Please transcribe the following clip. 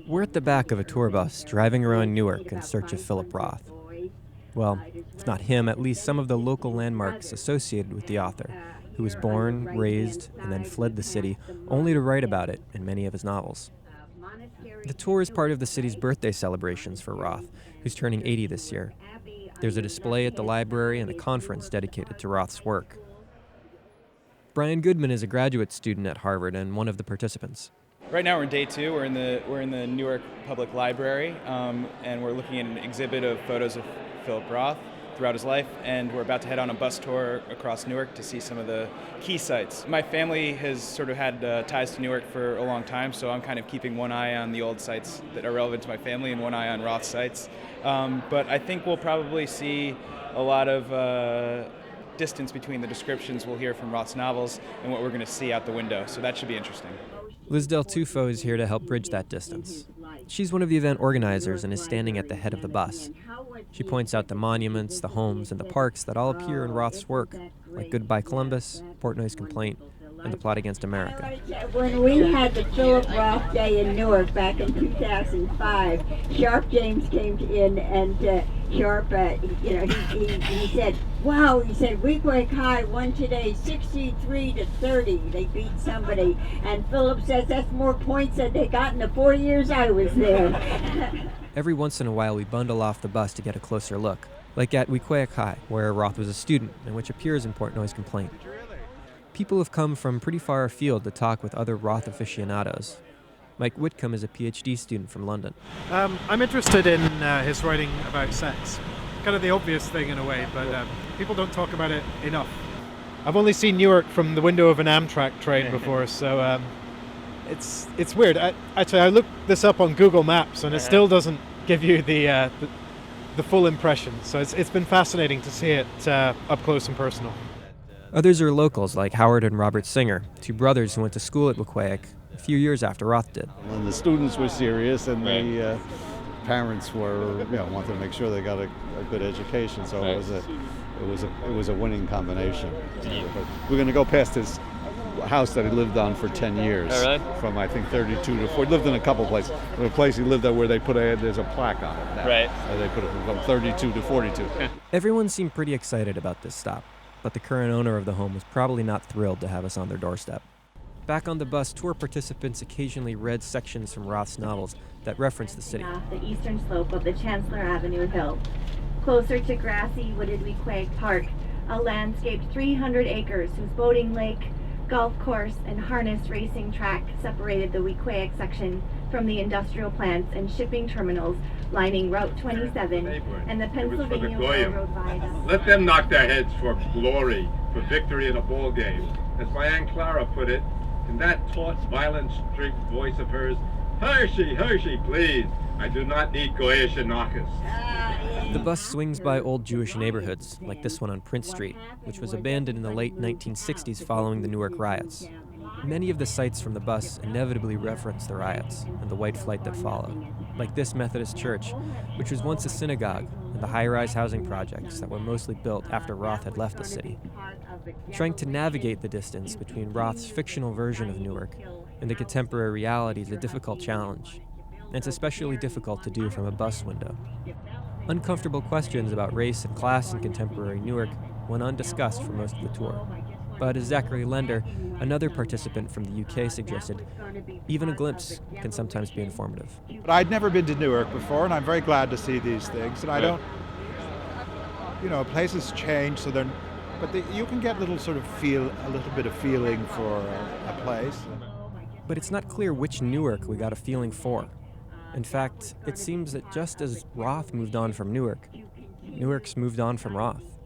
We're at the back of a tour bus driving around Newark in search of Philip Roth. Well, if not him, at least some of the local landmarks associated with the author, who was born, raised, and then fled the city, only to write about it in many of his novels. The tour is part of the city's birthday celebrations for Roth, who's turning 80 this year. There's a display at the library and a conference dedicated to Roth's work. Brian Goodman is a graduate student at Harvard and one of the participants. Right now we're in day two. We're in the Newark Public Library, and we're looking at an exhibit of photos of Philip Roth throughout his life, and we're about to head on a bus tour across Newark to see some of the key sites. My family has sort of had ties to Newark for a long time, so I'm kind of keeping one eye on the old sites that are relevant to my family and one eye on Roth's sites. But I think we'll probably see a lot of distance between the descriptions we'll hear from Roth's novels and what we're going to see out the window, so that should be interesting. Liz Del Tufo is here to help bridge that distance. She's one of the event organizers and is standing at the head of the bus. She points out the monuments, the homes, and the parks that all appear in Roth's work, like Goodbye Columbus, Portnoy's Complaint, and The Plot Against America. When we had the Philip Roth Day in Newark back in 2005, Sharp James came in and Sharp, he said, wow, he said, Weequahic High won today 63-30. They beat somebody. And Philip says that's more points than they got in the 4 years I was there. Every once in a while, we bundle off the bus to get a closer look, like at Weequahic High, where Roth was a student and which appears in Portnoy's Complaint. People have come from pretty far afield to talk with other Roth aficionados. Mike Whitcomb is a PhD student from London. I'm interested in his writing about sex. Kind of the obvious thing in a way, but people don't talk about it enough. I've only seen Newark from the window of an Amtrak train before, so it's weird. I looked this up on Google Maps, and it still doesn't give you the full impression. So it's been fascinating to see it up close and personal. Others are locals, like Howard and Robert Singer, two brothers who went to school at Weequahic a few years after Roth did. And the students were serious, and the parents were, wanted to make sure they got a good education. So it was a winning combination. But we're going to go past his house that he lived on for 10 years. Oh, really? From I think 32 to 40. He lived in a couple places. There's a place he lived at where they there's a plaque on it now. Right. They put it from 32 to 42. Everyone seemed pretty excited about this stop, but the current owner of the home was probably not thrilled to have us on their doorstep. Back on the bus, tour participants occasionally read sections from Roth's novels that reference the city. The eastern slope of the Chancellor Avenue Hill. Closer to grassy, wooded Weequahic Park, a landscaped 300 acres whose boating lake, golf course, and harness racing track separated the Weequahic section from the industrial plants and shipping terminals lining Route 27 and the Pennsylvania Railroad Viaduct. Let them knock their heads for glory, for victory in a ball game. As my Aunt Clara put it, in that taut, violence-streaked voice of hers, Hershey, Hershey, please. I do not need Goyish and Naucus. The bus swings by old Jewish neighborhoods, like this one on Prince Street, which was abandoned in the late 1960s following the Newark riots. Many of the sights from the bus inevitably reference the riots and the white flight that followed, like this Methodist church, which was once a synagogue, and the high-rise housing projects that were mostly built after Roth had left the city. Trying to navigate the distance between Roth's fictional version of Newark and the contemporary reality is a difficult challenge, and it's especially difficult to do from a bus window. Uncomfortable questions about race and class in contemporary Newark went undiscussed for most of the tour. But as Zachary Lender, another participant from the UK, suggested, even a glimpse can sometimes be informative. But I'd never been to Newark before, and I'm very glad to see these things. And I don't, places change, so you can get a little bit of feeling for a place. But it's not clear which Newark we got a feeling for. In fact, it seems that just as Roth moved on from Newark, Newark's moved on from Roth.